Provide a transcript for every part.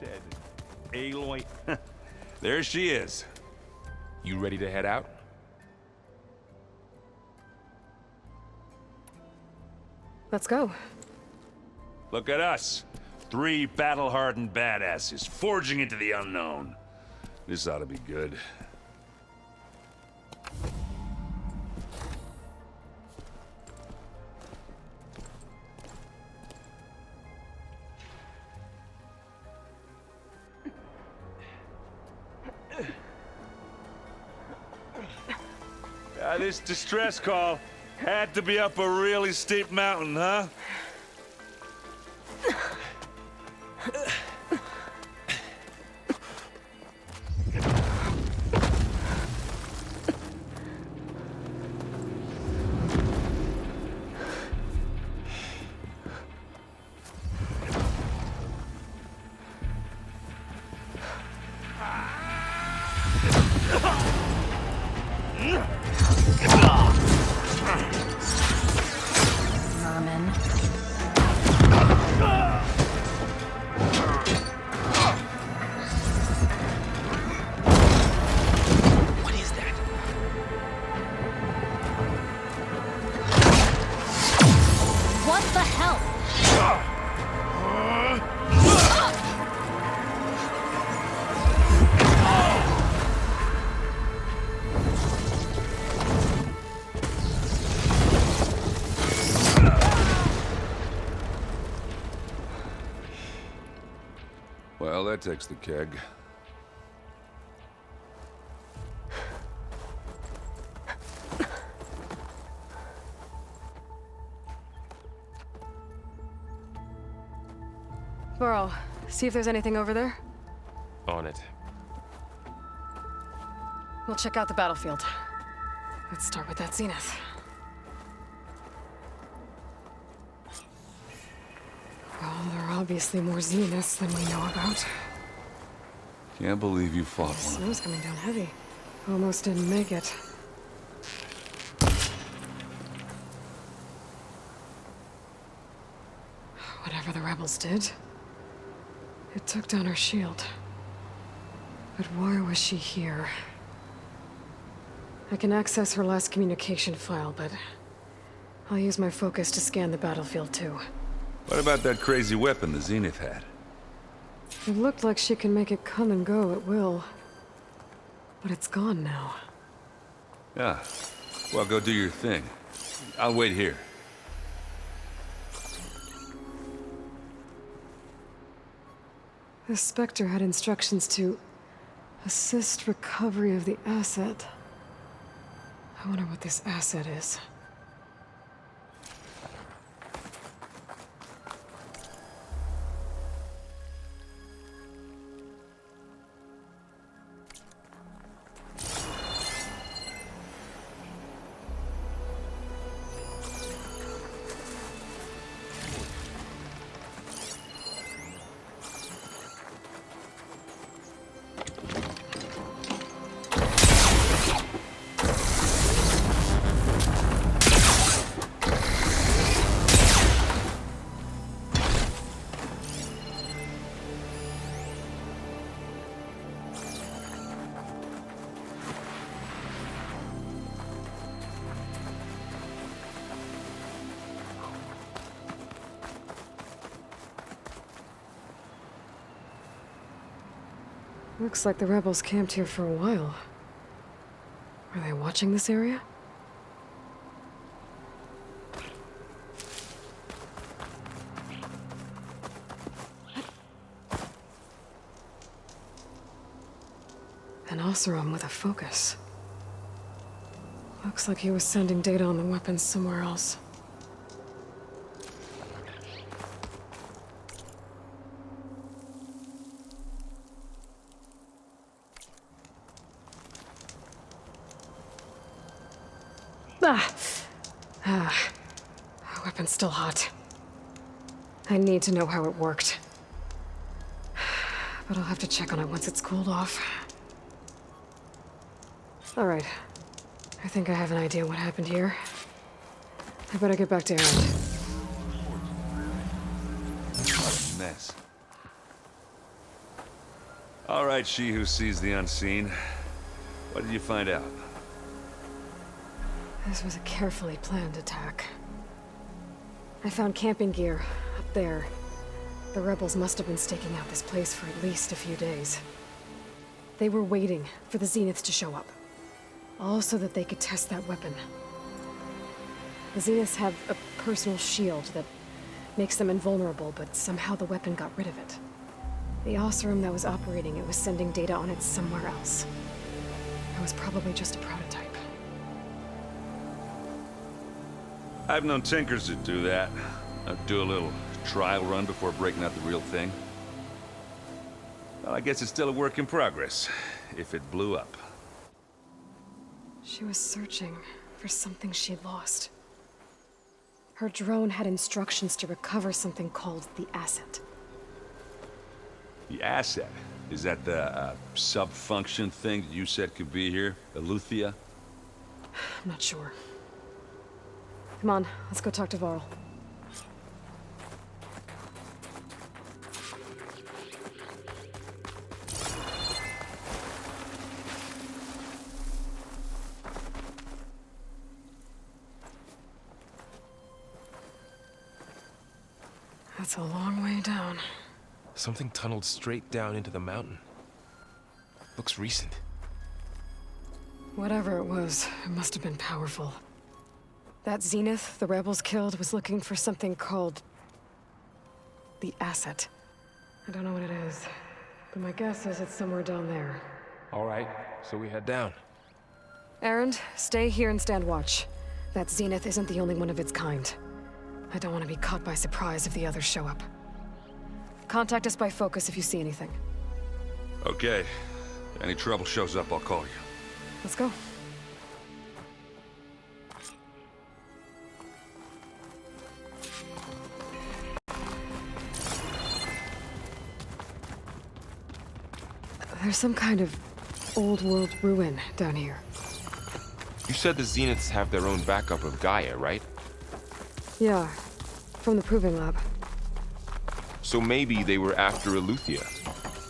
said Aloy. There she is. You ready to head out? Let's go. Look at us. 3 battle-hardened badasses forging into the unknown. This ought to be good. This distress call had to be up a really steep mountain, huh? Well, that takes the keg. Burrow, see if there's anything over there. On it. We'll check out the battlefield. Let's start with that zenith. Well, there are obviously more zeniths than we know about. Can't believe you fought The one. snow's coming down heavy. Almost didn't make it. Whatever the rebels did, it took down her shield. But why was she here? I can access her last communication file, but I'll use my focus to scan the battlefield too. What about that crazy weapon the Zenith had? It looked like she can make it come and go at will. But it's gone now. Yeah. Well, go do your thing. I'll wait here. The Spectre had instructions to assist recovery of the asset. I wonder what this asset is. Looks like the rebels camped here for a while. Are they watching this area? An Oseram with a focus. Looks like he was sending data on the weapons somewhere else. Weapon's still hot. I need to know how it worked. But I'll have to check on it once it's cooled off. All right. I think I have an idea what happened here. I better get back to Aaron. What a mess. All right, she who sees the unseen. What did you find out? This was a carefully planned attack. I found camping gear up there. The rebels must have been staking out this place for at least a few days. They were waiting for the Zeniths to show up. All so that they could test that weapon. The Zeniths have a personal shield that makes them invulnerable, but somehow the weapon got rid of it. The Oseram that was operating it was sending data on it somewhere else. It was probably just a prototype. I've known tinkers that do that. Do a little trial run before breaking out the real thing. Well, I guess it's still a work in progress, if it blew up. She was searching for something she'd lost. Her drone had instructions to recover something called the asset. The asset? Is that the sub-function thing that you said could be here? Eleuthia? I'm not sure. Come on, let's go talk to Varl. That's a long way down. Something tunneled straight down into the mountain. Looks recent. Whatever it was, it must have been powerful. That Zenith the rebels killed was looking for something called the asset. I don't know what it is, but my guess is it's somewhere down there. All right, so we head down. Erend, stay here and stand watch. That Zenith isn't the only one of its kind. I don't want to be caught by surprise if the others show up. Contact us by focus if you see anything. Okay. If any trouble shows up, I'll call you. Let's go. There's some kind of old-world ruin down here. You said the Zeniths have their own backup of Gaia, right? Yeah, from the Proving Lab. So maybe they were after Eleuthia.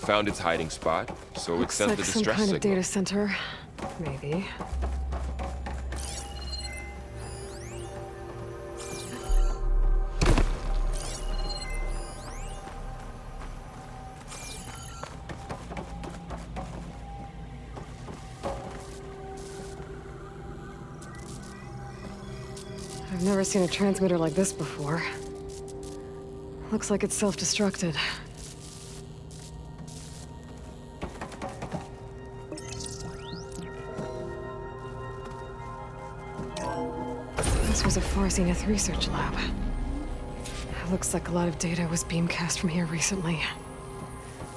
Found its hiding spot, so it sent the Looks like distress some kind signal. of data center. Maybe. I've never seen a transmitter like this before. Looks like it's self-destructed. This was a Far Zenith research lab. It looks like a lot of data was beamcast from here recently.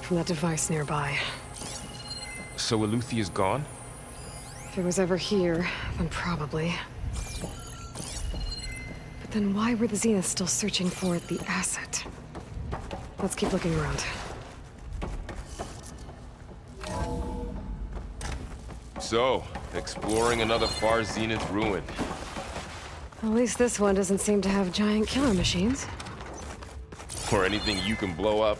From that device nearby. So Eleuthia's gone? If it was ever here, then probably. But then why were the Zeniths still searching for the asset? Let's keep looking around. So, exploring another Far Zenith ruin. At least this one doesn't seem to have giant killer machines. Or anything you can blow up.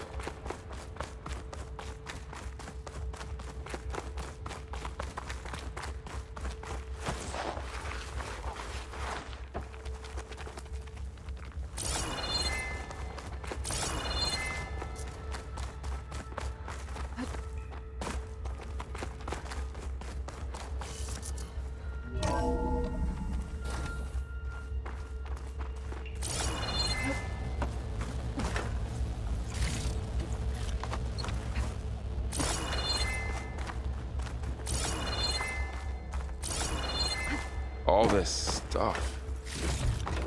All this stuff.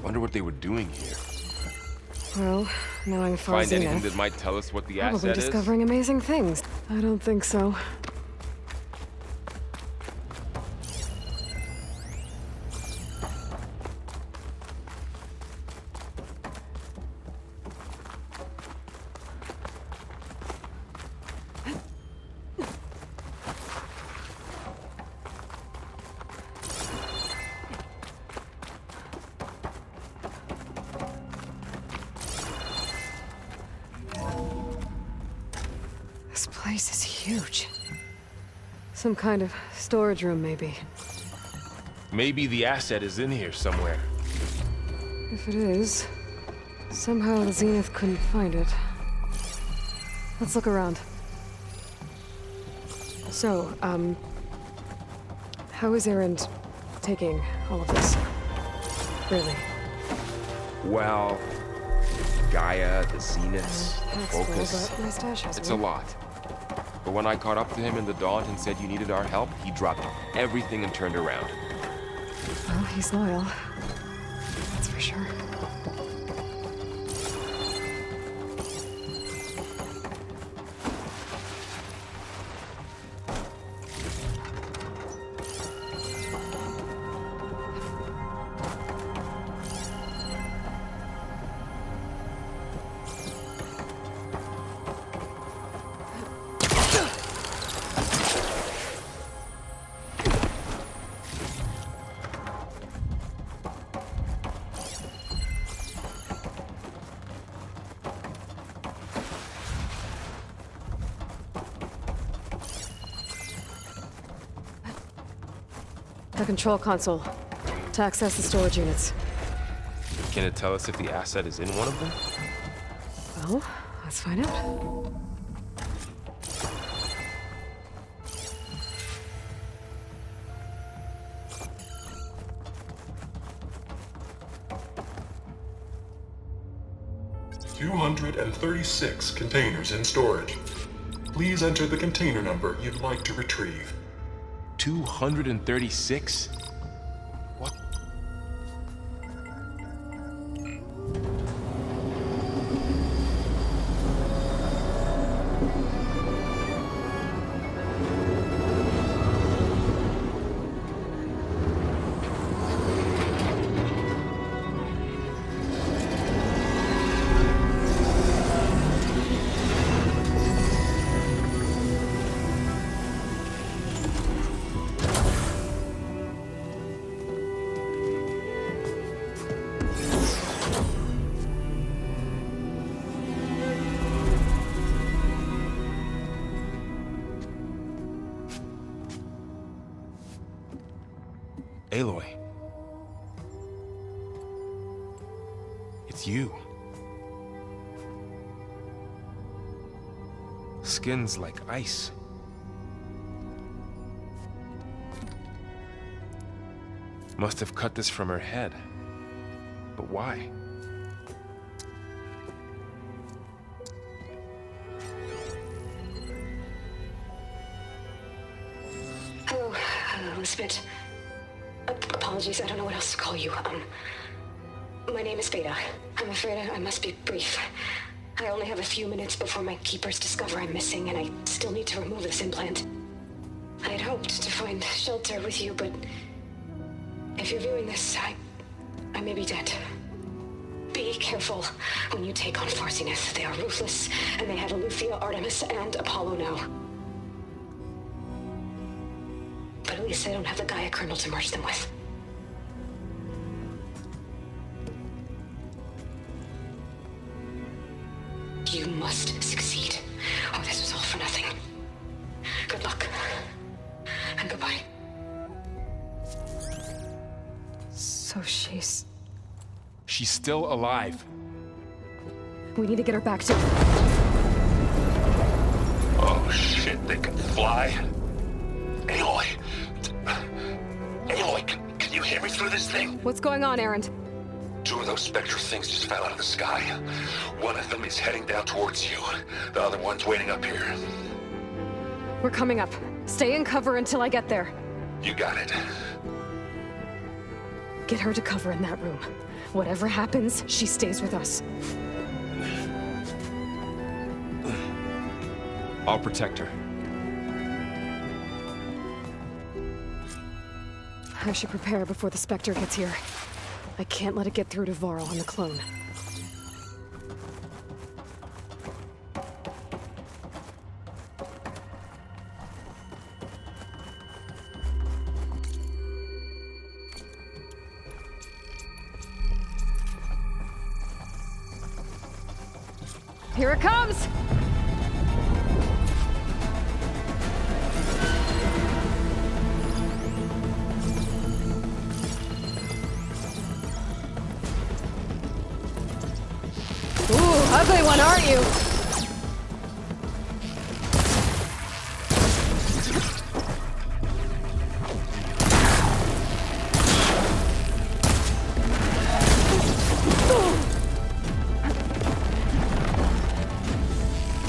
Wonder what they were doing here. Well, knowing Far Find Zenith, anything that might tell us what the probably asset is? discovering amazing things. I don't think so. This place is huge. Some kind of storage room, maybe. Maybe the asset is in here somewhere. If it is, somehow the Zenith couldn't find it. Let's look around. So, how is Erend taking all of this? Really? Well, Gaia, the Zeniths, That's Focus. full, but my stash has It's a one. lot. But when I caught up to him in the Daunt and said you needed our help, he dropped everything and turned around. Well, he's loyal. That's for sure. The control console. To access the storage units. Can it tell us if the asset is in one of them? Well, let's find out. $236 containers in storage. Please enter the container number you'd like to retrieve. 236? What? Aloy. It's you. Skin's like ice. Must have cut this from her head. But why? Hello, Elizabeth. Apologies, I don't know what else to call you. My name is Veda. I'm afraid I must be brief. I only have a few minutes before my keepers discover I'm missing, and I still need to remove this implant. I had hoped to find shelter with you, but if you're viewing this, I may be dead. Be careful when you take on Far Zenith. They are ruthless, and they have Aletheia, Artemis, and Apollo now. But at least I don't have the Gaia kernel to merge them with. You must succeed, or this was all for nothing. Good luck. And goodbye. So she's still alive. We need to get her back to... Oh shit, they can fly? Aloy! Aloy, can you hear me through this thing? What's going on, Erend? Two of those spectral things just fell out of the sky. One of them is heading down towards you. The other one's waiting up here. We're coming up. Stay in cover until I get there. You got it. Get her to cover in that room. Whatever happens, she stays with us. I'll protect her. I should prepare before the Spectre gets here. I can't let it get through to Varl and the clone. Here it comes! Ugly one, aren't you?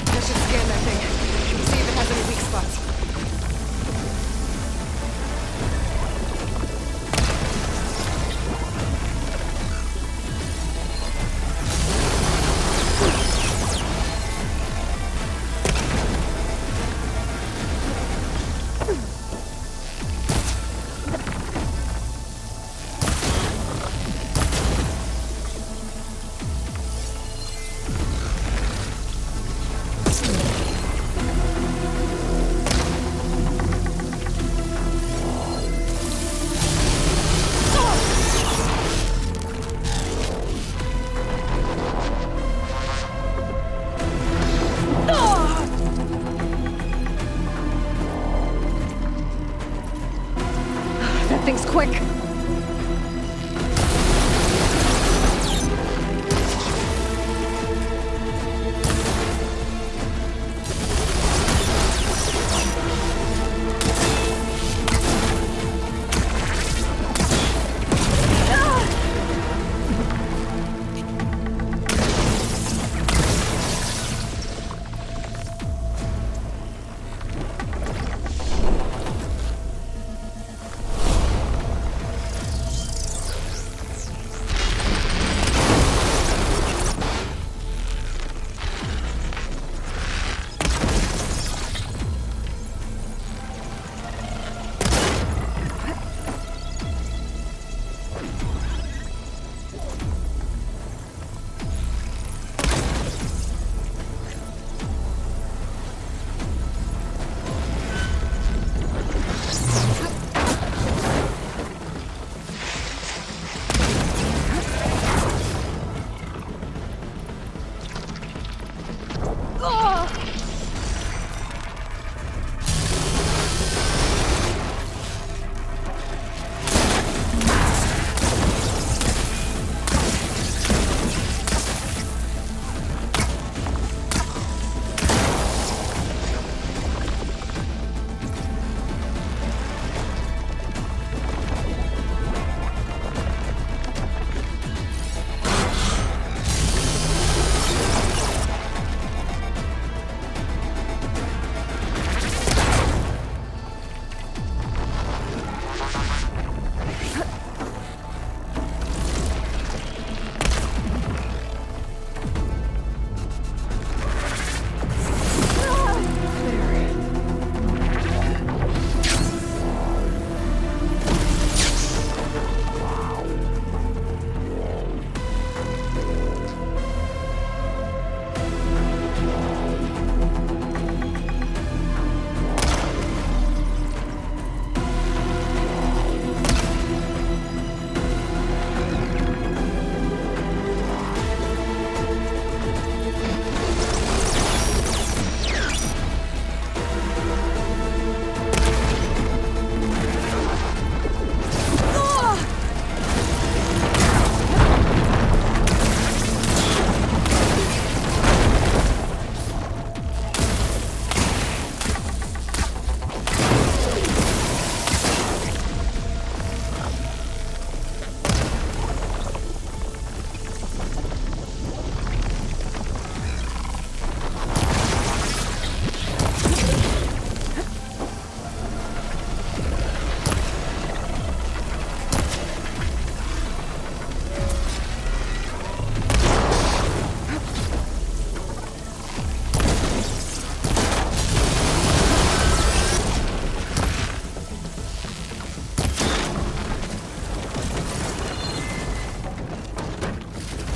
I should scan that thing. See if it has any weak spots. That thing's quick.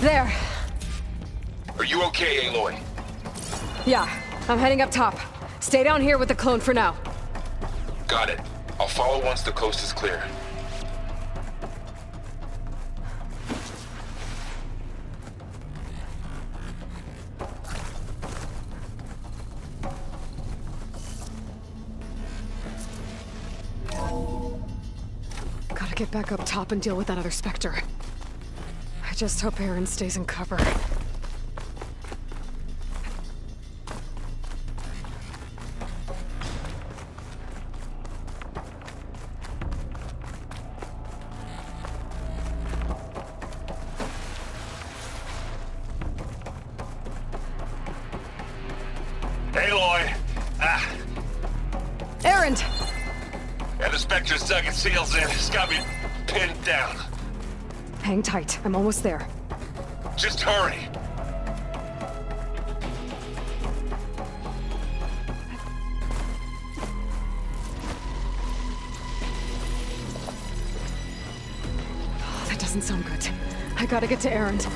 There. Are you okay, Aloy? Yeah, I'm heading up top. Stay down here with the clone for now. Got it. I'll follow once the coast is clear. Gotta get back up top and deal with that other Spectre. I just hope Aaron stays in cover. Aloy! Erend! Yeah, the Spectre's dug its heels in. It's got me pinned down. Hang tight. I'm almost there. Just hurry. Oh, that doesn't sound good. I gotta get to Erend.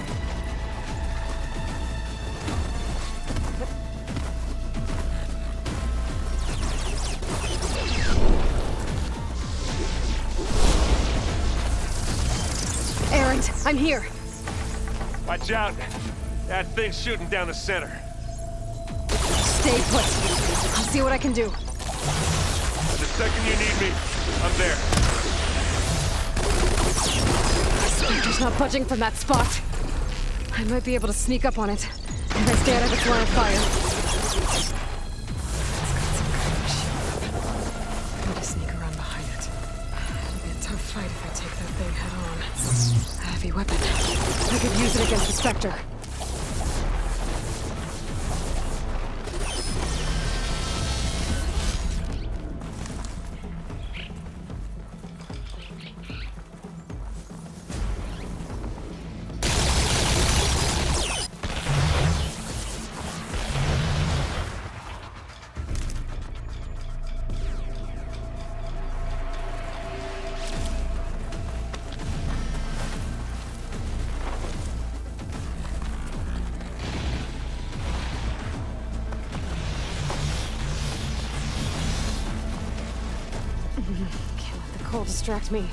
Erend, I'm here. Watch out. That thing's shooting down the center. Stay put. I'll see what I can do. The second you need me, I'm there. Spectre's not budging from that spot. I might be able to sneak up on it if I stay out of its line of fire. I need to sneak around behind it. It'll be a tough fight if I take that thing head on. A heavy weapon. I could use it against the Spectre. Can't let the cold distract me.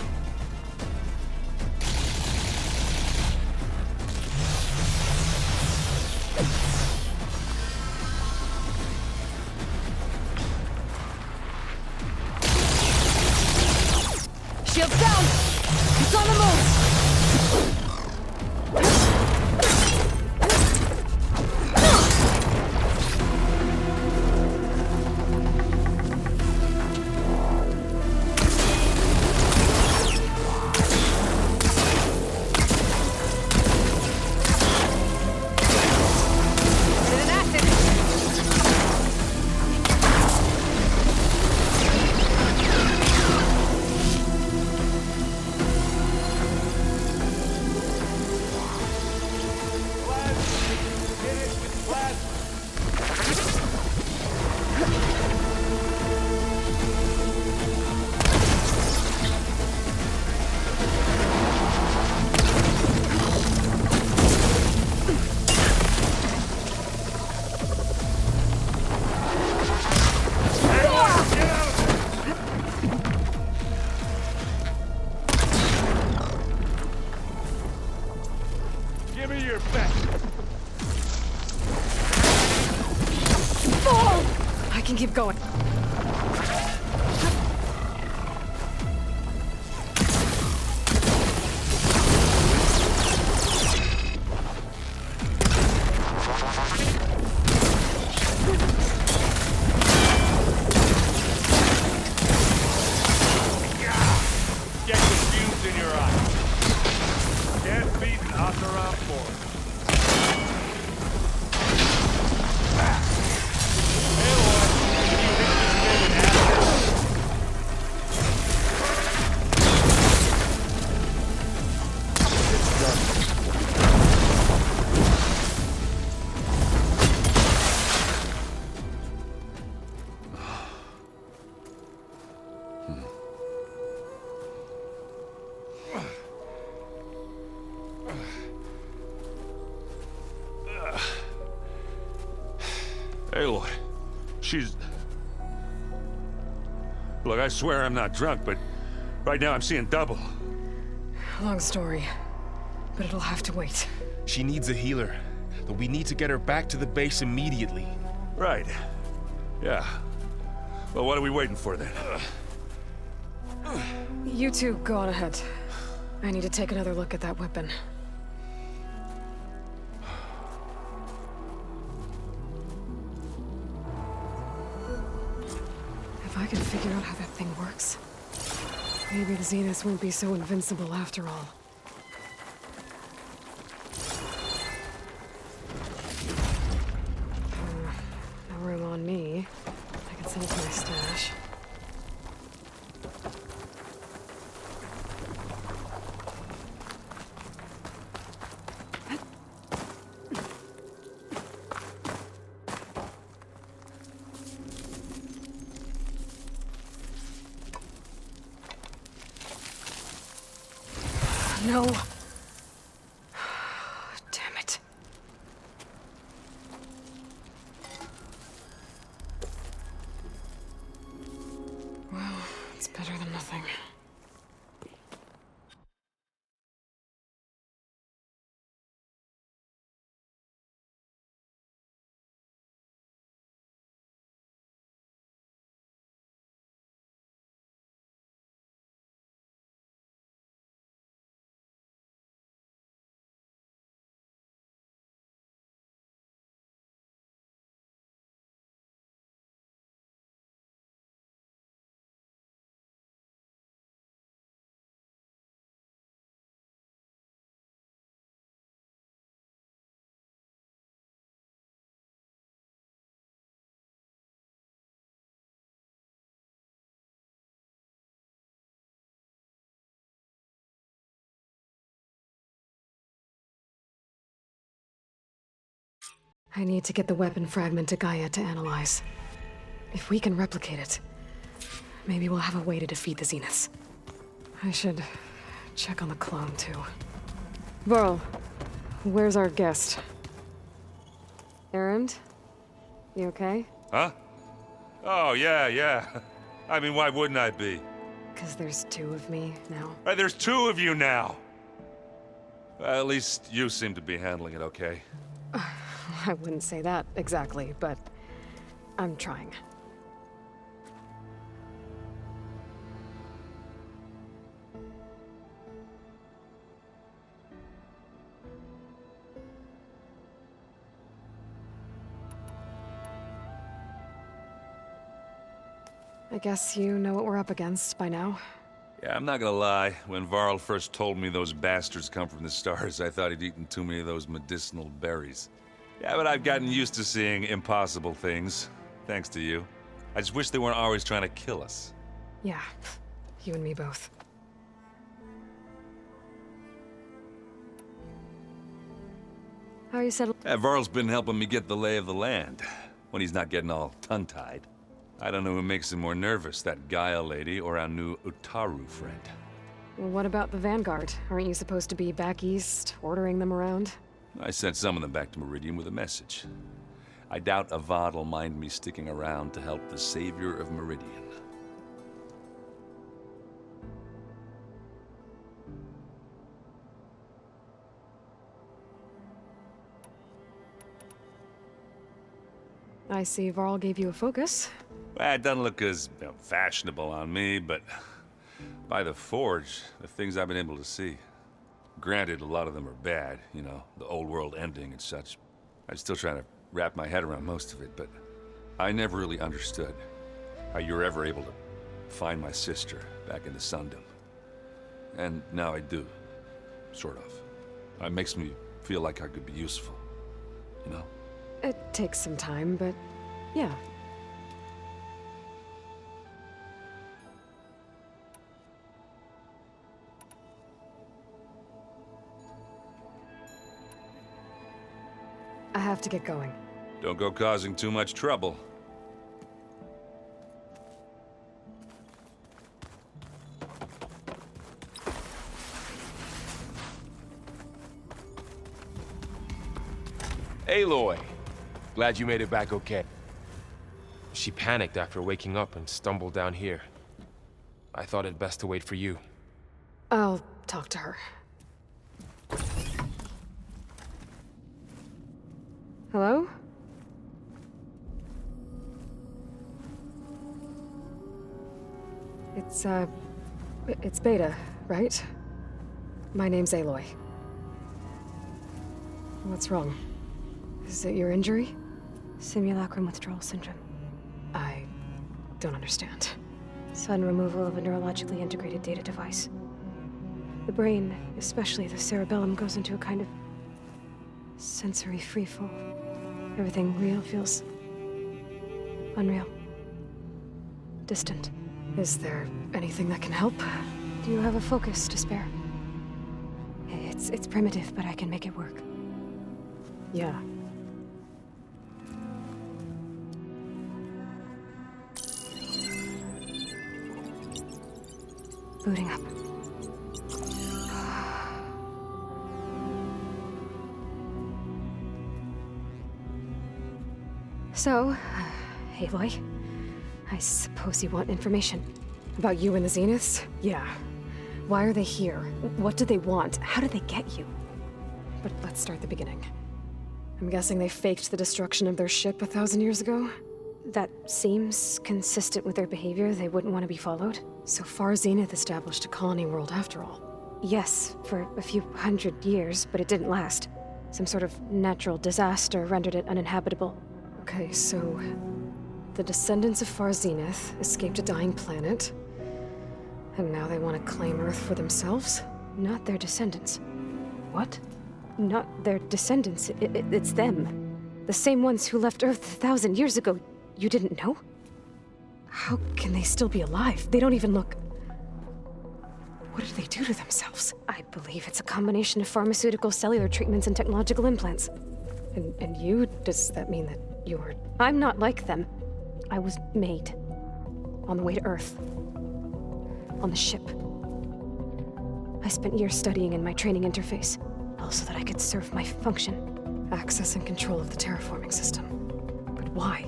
Shields down! It's on the move! Give me your best. I can keep going. Get confused in your eyes. Can't beat Akaram for it. Aloy, she's... Look, I swear I'm not drunk, but right now I'm seeing double. Long story, but it'll have to wait. She needs a healer, but we need to get her back to the base immediately. Right. Yeah. Well, what are we waiting for then? You two go on ahead. I need to take another look at that weapon. If I can figure out how that thing works, maybe the Zeniths won't be so invincible after all. No room on There's my stash. No. Damn it. Well, it's better than nothing. I need to get the weapon fragment to Gaia to analyze. If we can replicate it, maybe we'll have a way to defeat the Zeniths. I should check on the clone, too. Varl, where's our guest? Erend? You okay? Huh? Oh, yeah. I mean, why wouldn't I be? 'Cause there's two of me now. Right, there's two of you now! Well, at least you seem to be handling it okay. I wouldn't say that exactly, but I'm trying. I guess you know what we're up against by now. Yeah, I'm not gonna lie. When Varl first told me those bastards come from the stars, I thought he'd eaten too many of those medicinal berries. Yeah, but I've gotten used to seeing impossible things, thanks to you. I just wish they weren't always trying to kill us. Yeah, you and me both. How are you settled? Yeah, Varl's been helping me get the lay of the land, when he's not getting all tongue-tied. I don't know who makes him more nervous, that Gaia lady or our new Utaru friend. Well, what about the Vanguard? Aren't you supposed to be back east, ordering them around? I sent some of them back to Meridian with a message. I doubt Avad will mind me sticking around to help the savior of Meridian. I see Varl gave you a focus. Well, it doesn't look as fashionable on me, but by the Forge, the things I've been able to see. Granted, a lot of them are bad, you know, the old world ending and such. I'm still trying to wrap my head around most of it, but I never really understood how you were ever able to find my sister back in the Sundom. And now I do, sort of. It makes me feel like I could be useful, you know? It takes some time, but yeah. I have to get going. Don't go causing too much trouble. Aloy! Glad you made it back okay. She panicked after waking up and stumbled down here. I thought it best to wait for you. I'll talk to her. Hello? It's Beta, right? My name's Aloy. What's wrong? Is it your injury? Simulacrum withdrawal syndrome. I don't understand. Sudden removal of a neurologically integrated data device. The brain, especially the cerebellum, goes into a kind of sensory freefall. Everything real feels unreal. distant. Is there anything that can help? Do you have a focus to spare? It's primitive, but I can make it work. Yeah. Booting up. So, Aloy, I suppose you want information. About you and the Zeniths? Yeah. Why are they here? What do they want? How did they get you? But let's start the beginning. I'm guessing they faked the destruction of their ship 1,000 years ago? That seems consistent with their behavior. They wouldn't want to be followed. So far, Zenith established a colony world after all. Yes, for a few hundred years, but it didn't last. Some sort of natural disaster rendered it uninhabitable. Okay, so the descendants of Far Zenith escaped a dying planet, and now they want to claim Earth for themselves? Not their descendants. What? Not their descendants. It's them. The same ones who left Earth 1,000 years ago. You didn't know? How can they still be alive? They don't even look... What did they do to themselves? I believe it's a combination of pharmaceutical, cellular treatments, and technological implants. And you? Does that mean that you're... I'm not like them. I was made. On the way to Earth. On the ship. I spent years studying in my training interface, all so that I could serve my function. Access and control of the terraforming system. But why?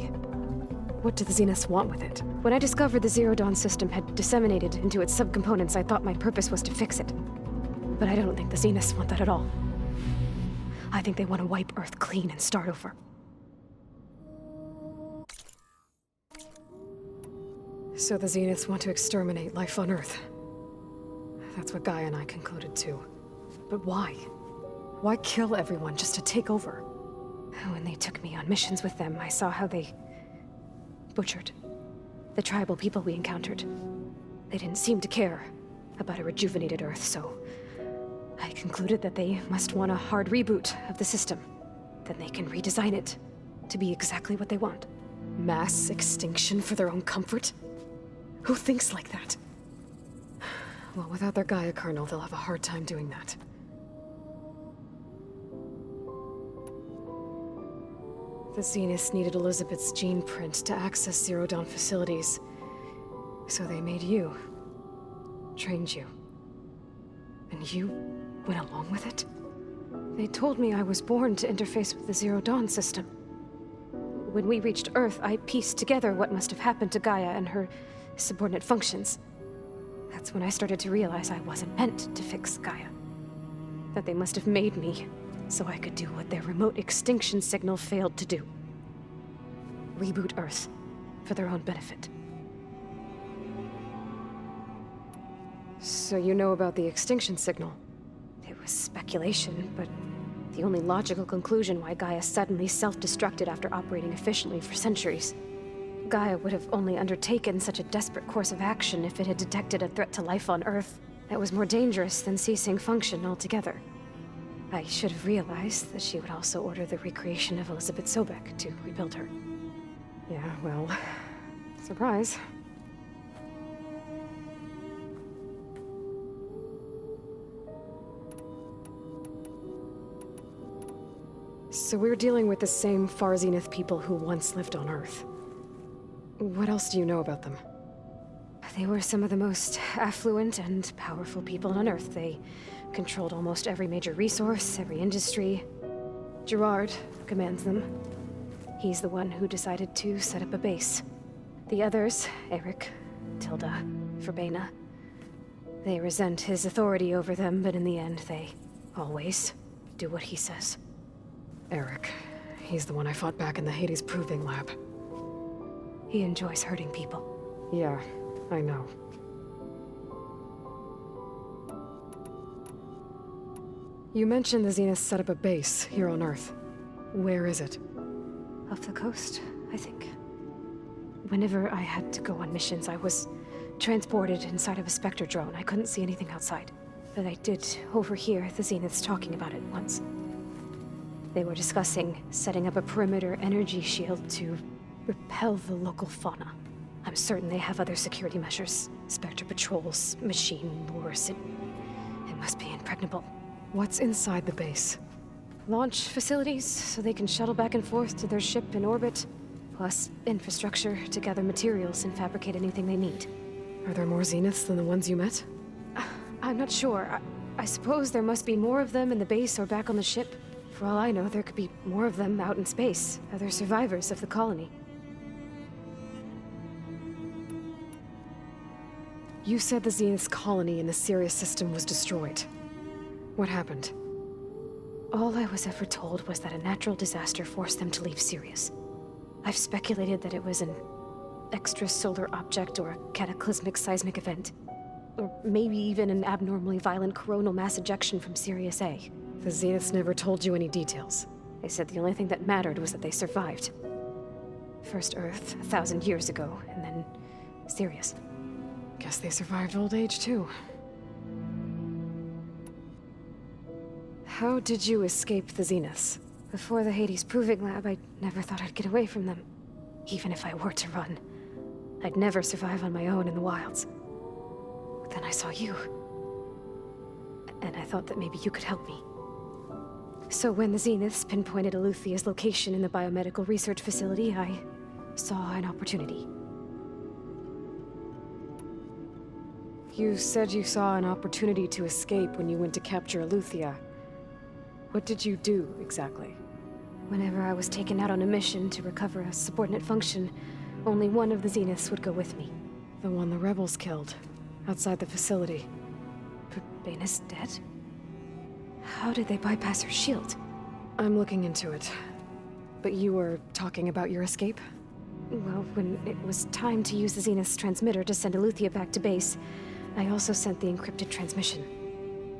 What do the Zeniths want with it? When I discovered the Zero Dawn system had disseminated into its subcomponents, I thought my purpose was to fix it. But I don't think the Zeniths want that at all. I think they want to wipe Earth clean and start over. So the Zeniths want to exterminate life on Earth. That's what Gaia and I concluded too. But why? Why kill everyone just to take over? When they took me on missions with them, I saw how they butchered the tribal people we encountered. They didn't seem to care about a rejuvenated Earth, so I concluded that they must want a hard reboot of the system. Then they can redesign it to be exactly what they want. Mass extinction for their own comfort? Who thinks like that? Well, without their Gaia kernel, they'll have a hard time doing that. The Zeniths needed Elizabeth's gene print to access Zero Dawn facilities. So they made you. Trained you. And you went along with it? They told me I was born to interface with the Zero Dawn system. When we reached Earth, I pieced together what must have happened to Gaia and her subordinate functions. That's when I started to realize I wasn't meant to fix Gaia. That they must have made me so I could do what their remote extinction signal failed to do. Reboot Earth for their own benefit. So you know about the extinction signal? It was speculation, but the only logical conclusion why Gaia suddenly self-destructed after operating efficiently for centuries. Gaia would have only undertaken such a desperate course of action if it had detected a threat to life on Earth that was more dangerous than ceasing function altogether. I should have realized that she would also order the recreation of Elizabeth Sobek to rebuild her. Yeah, well, surprise. So we're dealing with the same Far Zenith people who once lived on Earth. What else do you know about them? They were some of the most affluent and powerful people on Earth. They controlled almost every major resource, every industry. Gerard commands them. He's the one who decided to set up a base. The others, Eric, Tilda, Verbena, they resent his authority over them, but in the end, they always do what he says. Eric. He's the one I fought back in the Hades Proving Lab. He enjoys hurting people. Yeah, I know. You mentioned the Zeniths set up a base here on Earth. Where is it? Off the coast, I think. Whenever I had to go on missions, I was transported inside of a Spectre drone. I couldn't see anything outside. But I did overhear the Zeniths talking about it once. They were discussing setting up a perimeter energy shield to repel the local fauna. I'm certain they have other security measures. Spectre patrols, machine lures. It must be impregnable. What's inside the base? Launch facilities, so they can shuttle back and forth to their ship in orbit. Plus, infrastructure to gather materials and fabricate anything they need. Are there more Zeniths than the ones you met? I'm not sure. I suppose there must be more of them in the base or back on the ship. For all I know, there could be more of them out in space. Other survivors of the colony. You said the Zenith's colony in the Sirius system was destroyed. What happened? All I was ever told was that a natural disaster forced them to leave Sirius. I've speculated that it was an extrasolar object or a cataclysmic seismic event. Or maybe even an abnormally violent coronal mass ejection from Sirius A. The Zeniths never told you any details. They said the only thing that mattered was that they survived. First Earth, 1,000 years ago, and then Sirius. Guess they survived old age, too. How did you escape the Zeniths? Before the Hades Proving Lab, I never thought I'd get away from them. Even if I were to run. I'd never survive on my own in the wilds. But then I saw you. And I thought that maybe you could help me. So when the Zeniths pinpointed Eluthia's location in the biomedical research facility, I saw an opportunity. You said you saw an opportunity to escape when you went to capture Eluthia. What did you do, exactly? Whenever I was taken out on a mission to recover a subordinate function, only one of the Zeniths would go with me. The one the rebels killed, outside the facility. Baina's dead? How did they bypass her shield? I'm looking into it. But you were talking about your escape? Well, when it was time to use the Zenith's transmitter to send Eluthia back to base, I also sent the encrypted transmission.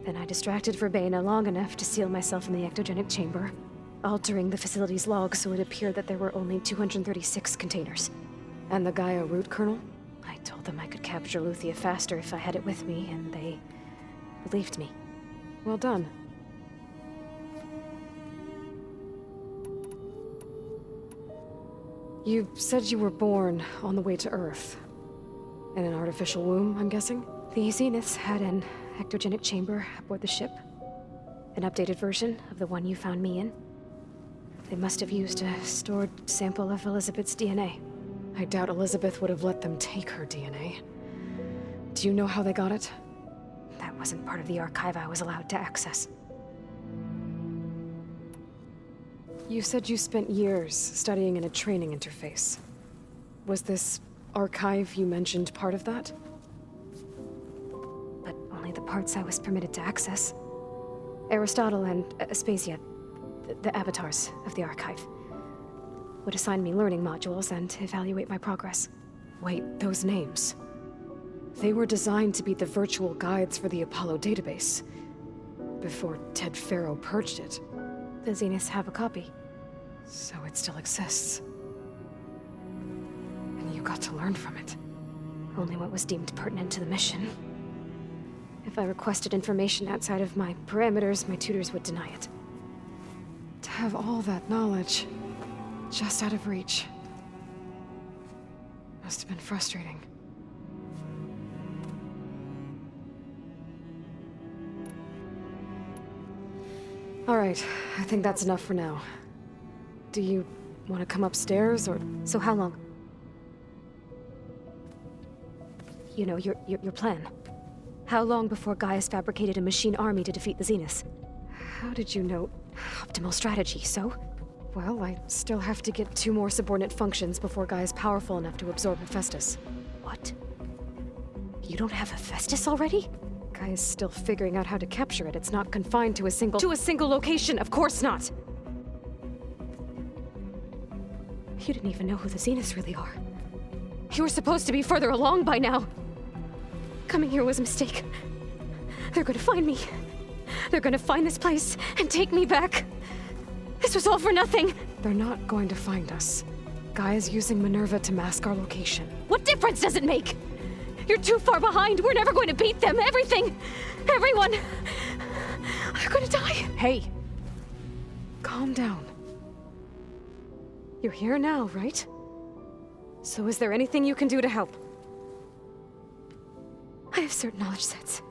Then I distracted Verbaina long enough to seal myself in the ectogenic chamber, altering the facility's log so it appeared that there were only 236 containers. And the Gaia root kernel? I told them I could capture Eluthia faster if I had it with me, and they believed me. Well done. You said you were born on the way to Earth. In an artificial womb, I'm guessing? The Zeniths had an ectogenic chamber aboard the ship. An updated version of the one you found me in. They must have used a stored sample of Elizabeth's DNA. I doubt Elizabeth would have let them take her DNA. Do you know how they got it? That wasn't part of the archive I was allowed to access. You said you spent years studying in a training interface. Was this archive you mentioned part of that? But only the parts I was permitted to access. Aristotle and Aspasia, the avatars of the archive, would assign me learning modules and evaluate my progress. Wait, those names. They were designed to be the virtual guides for the Apollo database, before Ted Faro purged it. The Zeniths have a copy. So it still exists. And you got to learn from it. Only what was deemed pertinent to the mission. If I requested information outside of my parameters, my tutors would deny it. To have all that knowledge, just out of reach. Must have been frustrating. All right, I think that's enough for now. Do you want to come upstairs, or...? So how long? You know, your plan. How long before Gaia's fabricated a machine army to defeat the Zeniths? How did you know? Optimal strategy, so? Well, I still have to get 2 more subordinate functions before Gaia's powerful enough to absorb Hephaestus. What? You don't have Hephaestus already? Gaia's still figuring out how to capture it. It's not confined to a single... To a single location, of course not! You didn't even know who the Zeniths really are. You were supposed to be further along by now! Coming here was a mistake. They're gonna find me. They're gonna find this place and take me back. This was all for nothing! They're not going to find us. Gaia's using Minerva to mask our location. What difference does it make? You're too far behind. We're never going to beat them. Everything. Everyone. They're gonna die. Hey. Calm down. You're here now, right? So is there anything you can do to help? I have certain knowledge sets.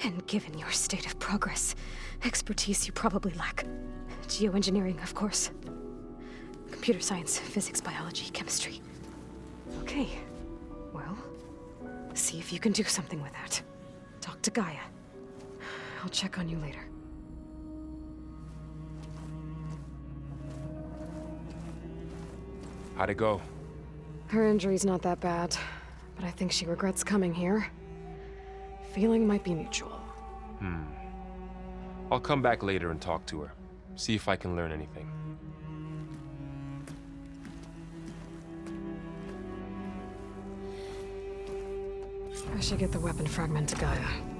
And given your state of progress, expertise you probably lack. Geoengineering, of course. Computer science, physics, biology, chemistry. Okay. Well, see if you can do something with that. Talk to Gaia. I'll check on you later. How'd it go? Her injury's not that bad, but I think she regrets coming here. Feeling might be mutual. I'll come back later and talk to her. See if I can learn anything. I should get the weapon fragment to Gaia.